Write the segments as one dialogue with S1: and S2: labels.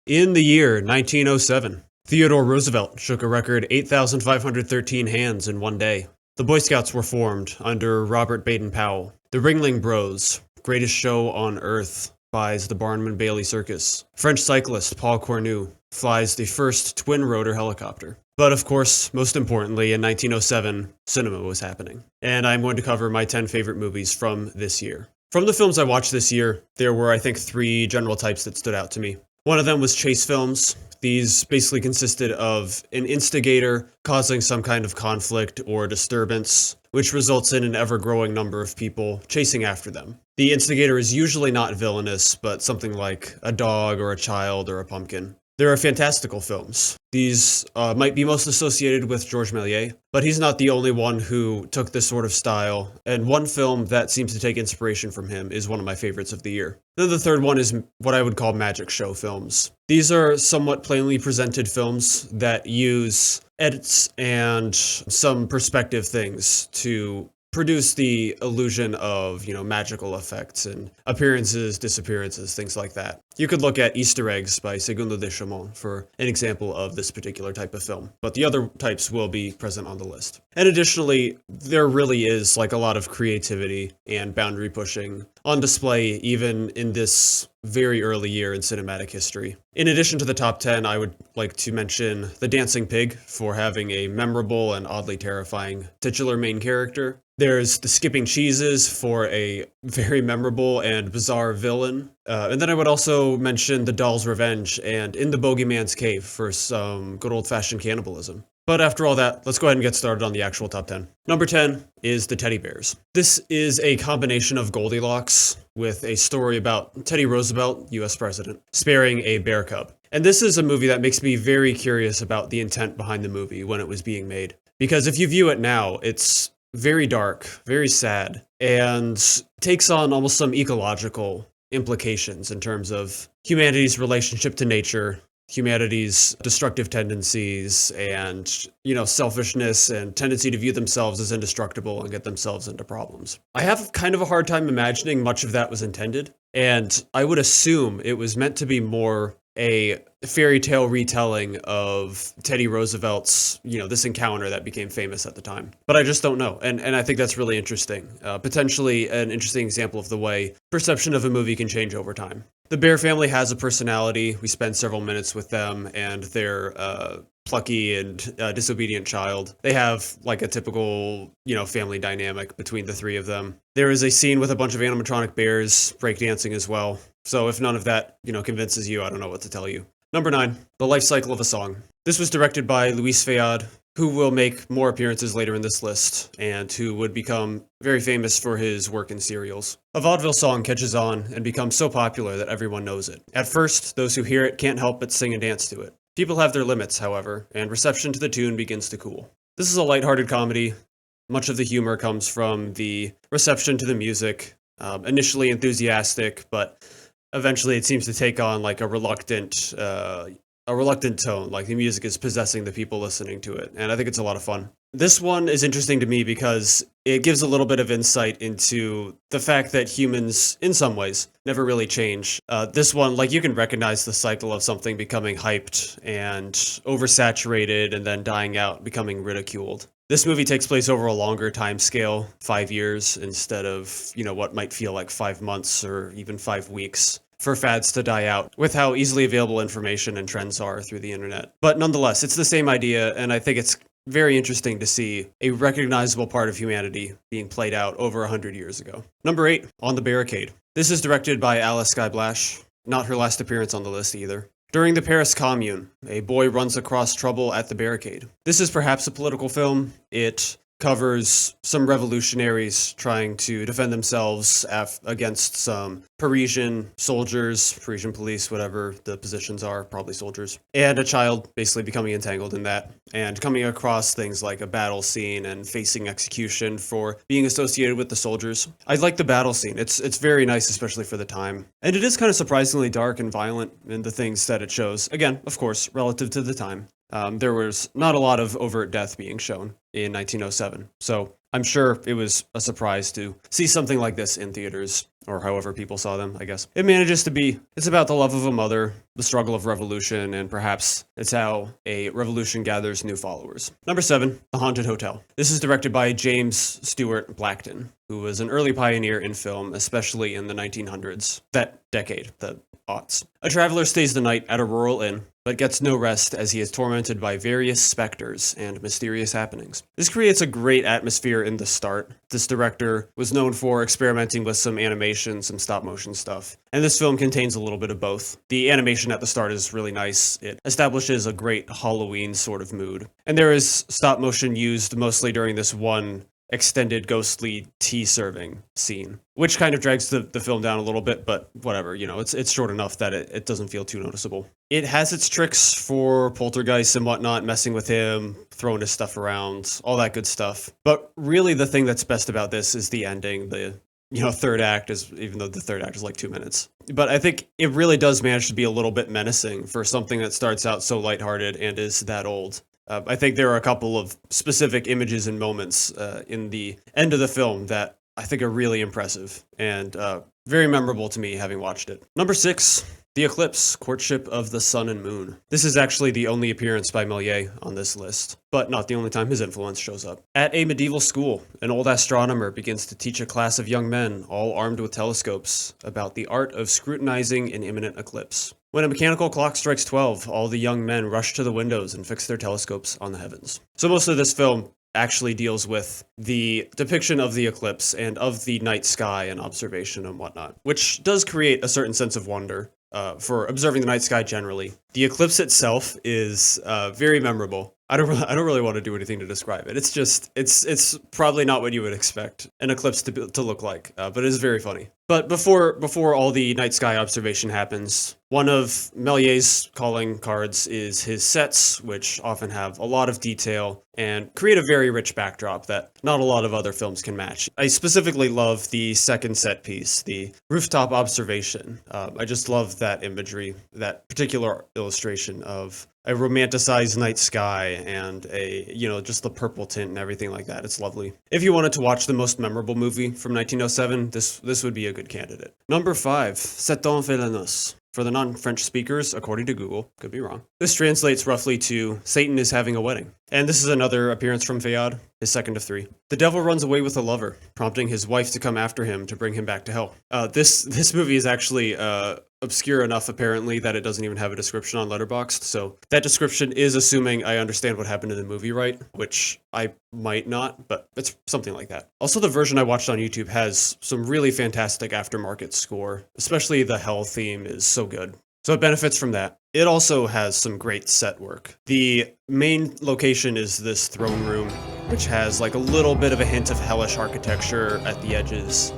S1: In the year 1907, Theodore Roosevelt shook a record 8,513 hands in one day. The Boy Scouts were formed under Robert Baden-Powell. The Ringling Bros, Greatest Show on Earth, buys the Barnum Bailey Circus. French cyclist Paul Cornu flies the first twin-rotor helicopter. But of course, most importantly, in 1907, cinema was happening. And I'm going to cover my 10 favorite movies from this year. From the films I watched this year, there were, I think, 3 general types that stood out to me. One of them was chase films. These basically consisted of an instigator causing some kind of conflict or disturbance, which results in an ever-growing number of people chasing after them. The instigator is usually not villainous, but something like a dog or a child or a pumpkin. There are fantastical films. These might be most associated with Georges Méliès, but he's not the only one who took this sort of style, and one film that seems to take inspiration from him is one of my favorites of the year. Then the third one is what I would call magic show films. These are somewhat plainly presented films that use edits and some perspective things to produce the illusion of, magical effects and appearances, disappearances, things like that. You could look at Easter Eggs by Segundo de Chamon for an example of this particular type of film, but the other types will be present on the list. And additionally, there really is a lot of creativity and boundary pushing on display even in this very early year in cinematic history. In addition to the top 10, I would like to mention The Dancing Pig for having a memorable and oddly terrifying titular main character. There's The Skipping Cheeses for a very memorable and bizarre villain. And then I would also mention The Doll's Revenge and In the Bogeyman's Cave for some good old-fashioned cannibalism. But after all that, let's go ahead and get started on the actual top 10. Number 10 is The Teddy Bears. This is a combination of Goldilocks with a story about Teddy Roosevelt, US president, sparing a bear cub. And this is a movie that makes me very curious about the intent behind the movie when it was being made. Because if you view it now, it's very dark, very sad, and takes on almost some ecological implications in terms of humanity's relationship to nature, humanity's destructive tendencies, and, selfishness and tendency to view themselves as indestructible and get themselves into problems. I have kind of a hard time imagining much of that was intended, and I would assume it was meant to be more a fairy tale retelling of Teddy Roosevelt's, this encounter that became famous at the time. But I just don't know. And I think that's really interesting. Potentially an interesting example of the way perception of a movie can change over time. The Bear family has a personality. We spend several minutes with them and their plucky and disobedient child. They have a typical, family dynamic between the three of them. There is a scene with a bunch of animatronic bears breakdancing as well. So if none of that, convinces you, I don't know what to tell you. Number 9, The Life Cycle of a Song. This was directed by Louis Fayad, who will make more appearances later in this list, and who would become very famous for his work in serials. A vaudeville song catches on and becomes so popular that everyone knows it. At first, those who hear it can't help but sing and dance to it. People have their limits, however, and reception to the tune begins to cool. This is a lighthearted comedy. Much of the humor comes from the reception to the music. Initially enthusiastic, but eventually it seems to take on a reluctant tone, like the music is possessing the people listening to it, and I think it's a lot of fun. This one is interesting to me because it gives a little bit of insight into the fact that humans, in some ways, never really change. This one, you can recognize the cycle of something becoming hyped and oversaturated and then dying out, becoming ridiculed. This movie takes place over a longer time scale, 5 years, instead of, what might feel like 5 months or even 5 weeks for fads to die out, with how easily available information and trends are through the internet. But nonetheless, it's the same idea, and I think it's very interesting to see a recognizable part of humanity being played out over 100 years ago. Number 8, On the Barricade. This is directed by Alice Guy Blash, not her last appearance on the list either. During the Paris Commune, a boy runs across trouble at the barricade. This is perhaps a political film. It covers some revolutionaries trying to defend themselves against some Parisian soldiers, Parisian police, whatever the positions are, probably soldiers, and a child basically becoming entangled in that and coming across things like a battle scene and facing execution for being associated with the soldiers. I like the battle scene. It's very nice, especially for the time. And it is kind of surprisingly dark and violent in the things that it shows. Again, of course, relative to the time. There was not a lot of overt death being shown in 1907, so I'm sure it was a surprise to see something like this in theaters, or however people saw them, I guess. It's about the love of a mother the struggle of revolution, and perhaps it's how a revolution gathers new followers. Number 7, The Haunted Hotel. This is directed by James Stewart Blackton, who was an early pioneer in film, especially in the 1900s, that decade, the aughts. A traveler stays the night at a rural inn, but gets no rest as he is tormented by various specters and mysterious happenings. This creates a great atmosphere in the start. This director was known for experimenting with some animation, some stop motion stuff, and this film contains a little bit of both. The animation at the start is really nice. It establishes a great Halloween sort of mood. And there is stop motion used mostly during this one extended ghostly tea serving scene, which kind of drags the film down a little bit, but whatever, it's short enough that it doesn't feel too noticeable. It has its tricks for poltergeists and whatnot, messing with him, throwing his stuff around, all that good stuff. But really the thing that's best about this is the ending. The third act is, even though the third act is like 2 minutes. But I think it really does manage to be a little bit menacing for something that starts out so lighthearted and is that old. I think there are a couple of specific images and moments in the end of the film that I think are really impressive and very memorable to me having watched it. Number 6, The Eclipse, Courtship of the Sun and Moon. This is actually the only appearance by Méliès on this list, but not the only time his influence shows up. At a medieval school, an old astronomer begins to teach a class of young men, all armed with telescopes, about the art of scrutinizing an imminent eclipse. When a mechanical clock strikes 12, all the young men rush to the windows and fix their telescopes on the heavens. So most of this film actually deals with the depiction of the eclipse and of the night sky and observation and whatnot, which does create a certain sense of wonder for observing the night sky generally. The eclipse itself is very memorable. I don't really want to do anything to describe it. It's just, it's probably not what you would expect an eclipse to look like, but it is very funny. But before all the night sky observation happens, one of Méliès's calling cards is his sets, which often have a lot of detail and create a very rich backdrop that not a lot of other films can match. I specifically love the second set piece, the rooftop observation. I just love that imagery, that particular illustration of a romanticized night sky and just the purple tint and everything like that. It's lovely. If you wanted to watch the most memorable movie from 1907, this would be a good candidate. Number 5, Satan fait la noce. For the non-French speakers, according to Google, could be wrong. This translates roughly to Satan is having a wedding. And this is another appearance from Fait, his second of 3. The devil runs away with a lover, prompting his wife to come after him to bring him back to hell. This movie is actually obscure enough, apparently, that it doesn't even have a description on Letterboxd, so that description is assuming I understand what happened in the movie right, which I might not, but it's something like that. Also, the version I watched on YouTube has some really fantastic aftermarket score, especially the hell theme is so good. So it benefits from that. It also has some great set work. The main location is this throne room, which has like a little bit of a hint of hellish architecture at the edges.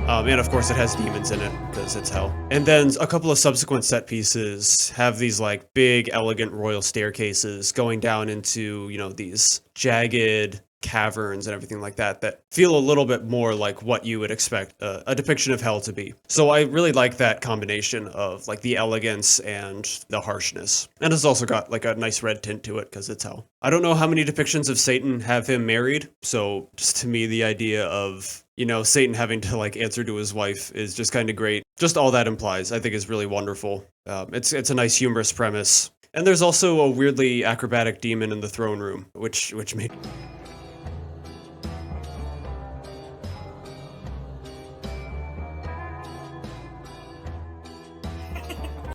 S1: And of course it has demons in it, because it's hell. And then a couple of subsequent set pieces have these like big, elegant royal staircases going down into, these jagged caverns and everything like that feel a little bit more like what you would expect a depiction of hell to be. So I really like that combination of like the elegance and the harshness. And it's also got like a nice red tint to it because it's hell. I don't know how many depictions of Satan have him married, so just to me the idea of Satan having to like answer to his wife is just kind of great. Just all that implies, I think, is really wonderful. It's a nice humorous premise. And there's also a weirdly acrobatic demon in the throne room, which made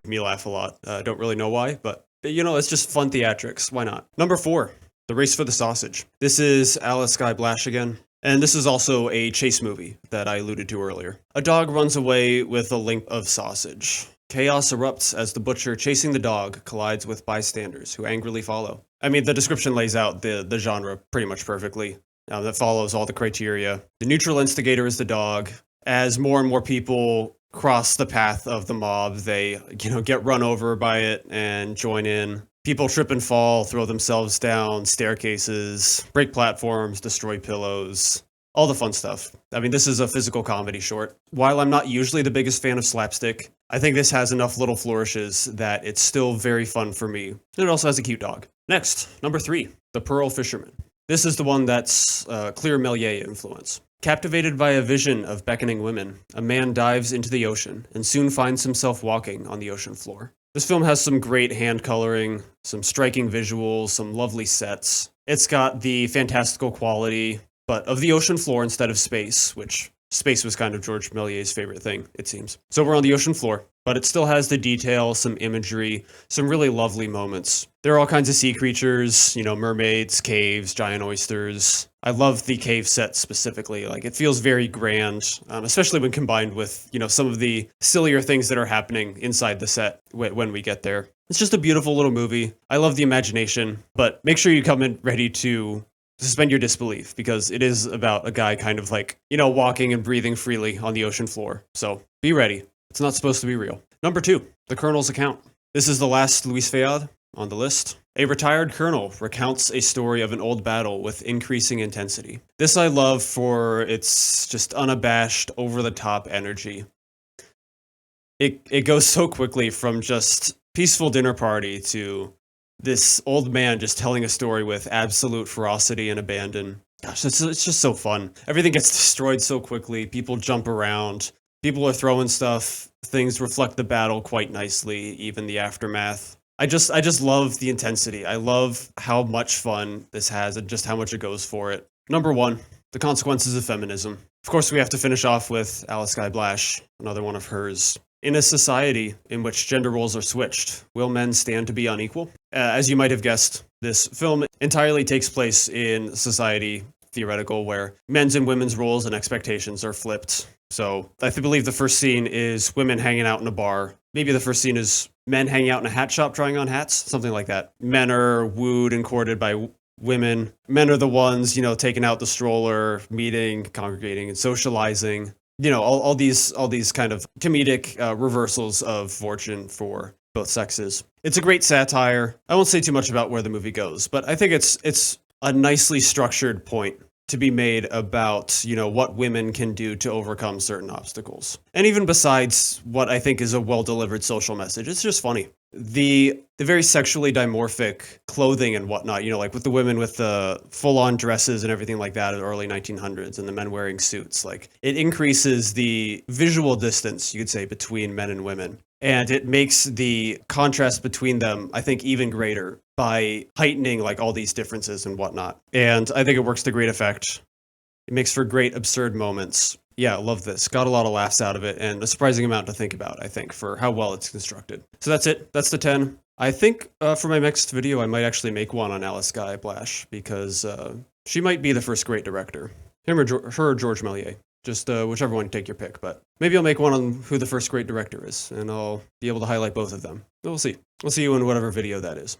S1: me laugh a lot. Don't really know why, but it's just fun theatrics. Why not? Number 4, The Race for the Sausage. This is Alice Guy Blash again. And this is also a chase movie that I alluded to earlier. A dog runs away with a link of sausage. Chaos erupts as the butcher chasing the dog collides with bystanders who angrily follow. I mean, the description lays out the genre pretty much perfectly. That follows all the criteria. The neutral instigator is the dog. As more and more people cross the path of the mob, they, get run over by it and join in. People trip and fall, throw themselves down staircases, break platforms, destroy pillows, all the fun stuff. I mean, this is a physical comedy short. While I'm not usually the biggest fan of slapstick, I think this has enough little flourishes that it's still very fun for me. And it also has a cute dog. Next, number 3, The Pearl Fisherman. This is the one that's clear Méliès influence. Captivated by a vision of beckoning women, a man dives into the ocean and soon finds himself walking on the ocean floor. This film has some great hand coloring, some striking visuals, some lovely sets. It's got the fantastical quality, but of the ocean floor instead of space, which space was kind of George Méliès's favorite thing, it seems. So we're on the ocean floor, but it still has the detail, some imagery, some really lovely moments. There are all kinds of sea creatures, mermaids, caves, giant oysters. I love the cave set specifically. Like, it feels very grand, especially when combined with, some of the sillier things that are happening inside the set when we get there. It's just a beautiful little movie. I love the imagination, but make sure you come in ready to suspend your disbelief, because it is about a guy kind of like, walking and breathing freely on the ocean floor. So be ready. It's not supposed to be real. Number 2, The Colonel's Account. This is the last Louis Fayard on the list. A retired colonel recounts a story of an old battle with increasing intensity. This I love for its just unabashed, over-the-top energy. It goes so quickly from just peaceful dinner party to this old man just telling a story with absolute ferocity and abandon. Gosh, it's just so fun. Everything gets destroyed so quickly. People jump around. People are throwing stuff. Things reflect the battle quite nicely, even the aftermath. I just love the intensity. I love how much fun this has and just how much it goes for it. Number 1, The Consequences of Feminism. Of course, we have to finish off with Alice Guy Blash, another one of hers. In a society in which gender roles are switched, will men stand to be unequal? As you might have guessed, this film entirely takes place in society theoretical where men's and women's roles and expectations are flipped. So I believe the first scene is women hanging out in a bar. Maybe the first scene is men hanging out in a hat shop trying on hats, something like that. Men are wooed and courted by women. Men are the ones, taking out the stroller, meeting, congregating, and socializing. All these kind of comedic reversals of fortune for both sexes. It's a great satire. I won't say too much about where the movie goes, but I think it's a nicely structured point to be made about, what women can do to overcome certain obstacles. And even besides what I think is a well-delivered social message, it's just funny. The very sexually dimorphic clothing and whatnot, like with the women with the full-on dresses and everything like that in the early 1900s, and the men wearing suits, like, it increases the visual distance, you could say, between men and women. And it makes the contrast between them, I think, even greater by heightening like all these differences and whatnot. And I think it works to great effect. It makes for great absurd moments. Yeah, love this. Got a lot of laughs out of it, and a surprising amount to think about, I think, for how well it's constructed. So that's it. That's the 10. I think for my next video, I might actually make one on Alice Guy Blash, because she might be the first great director. Him or her or George Méliès. Just whichever one, take your pick. But maybe I'll make one on who the first great director is, and I'll be able to highlight both of them. We'll see. I'll see you in whatever video that is.